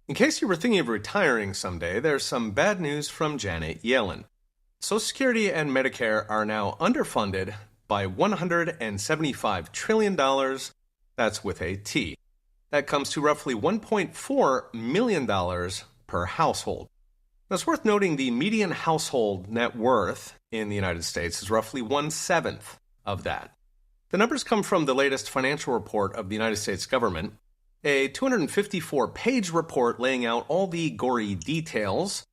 In case you were thinking of retiring someday, there's some bad news from Janet Yellen. Social Security and Medicare are now underfunded by $175 trillion. That's with a T. That comes to roughly $1.4 million per household. Now, it's worth noting the median household net worth in the United States is roughly 1/7 of that. The numbers come from the latest financial report of the United States government, a 254-page report laying out all the gory details.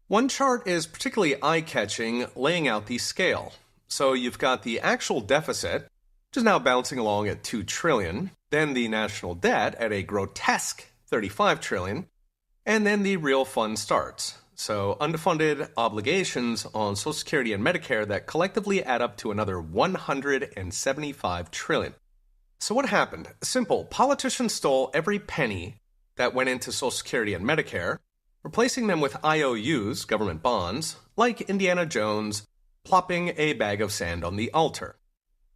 One chart is particularly eye-catching, laying out the scale. So you've got the actual deficit, which is now bouncing along at $2 trillion, then the national debt at a grotesque $35 trillion, and then the real fun starts. So underfunded obligations on Social Security and Medicare that collectively add up to another $175 trillion. So what happened? Simple. Politicians stole every penny that went into Social Security and Medicare, replacing them with IOUs, government bonds, like Indiana Jones, plopping a bag of sand on the altar.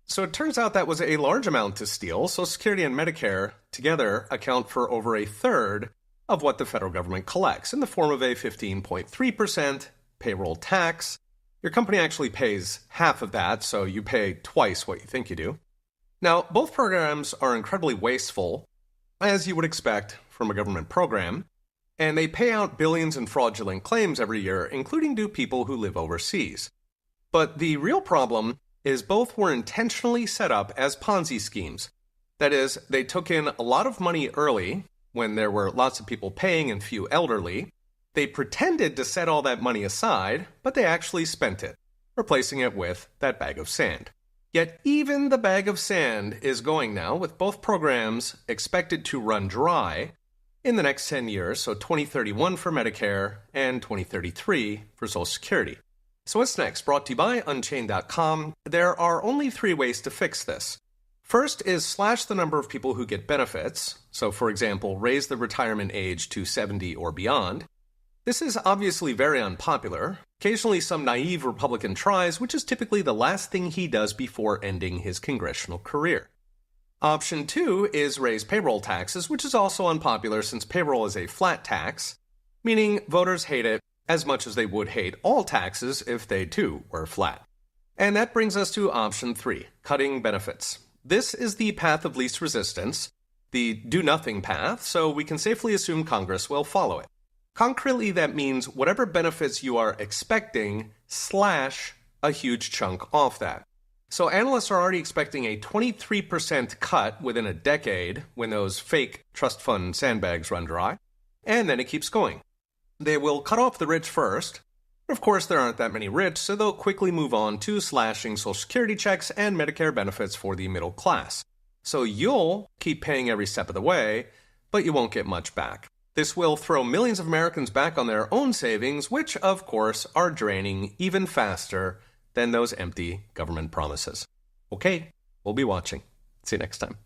So it turns out that was a large amount to steal. Social Security and Medicare together account for over a third of what the federal government collects in the form of a 15.3% payroll tax. Your company actually pays half of that, so you pay twice what you think you do. Now, both programs are incredibly wasteful, as you would expect from a government program, and they pay out billions in fraudulent claims every year, including to people who live overseas. But the real problem is both were intentionally set up as Ponzi schemes. That is, they took in a lot of money early, when there were lots of people paying and few elderly. They pretended to set all that money aside, but they actually spent it, replacing it with that bag of sand. Yet even the bag of sand is going now, with both programs expected to run dry in the next 10 years, so 2031 for Medicare and 2033 for Social Security. So what's next? Brought to you by Unchained.com. There are only 3 ways to fix this. First is slash the number of people who get benefits. So, for example, raise the retirement age to 70 or beyond. This is obviously very unpopular. Occasionally some naive Republican tries, which is typically the last thing he does before ending his congressional career. Option 2 is raise payroll taxes, which is also unpopular since payroll is a flat tax, meaning voters hate it as much as they would hate all taxes if they too were flat. And that brings us to option 3, cutting benefits. This is the path of least resistance, the do-nothing path, so we can safely assume Congress will follow it. Concretely, that means whatever benefits you are expecting, slash a huge chunk off that. So analysts are already expecting a 23% cut within a decade when those fake trust fund sandbags run dry, and then it keeps going. They will cut off the rich first. Of course, there aren't that many rich, so they'll quickly move on to slashing Social Security checks and Medicare benefits for the middle class. So you'll keep paying every step of the way, but you won't get much back. This will throw millions of Americans back on their own savings, which, of course, are draining even faster than those empty government promises. Okay, we'll be watching. See you next time.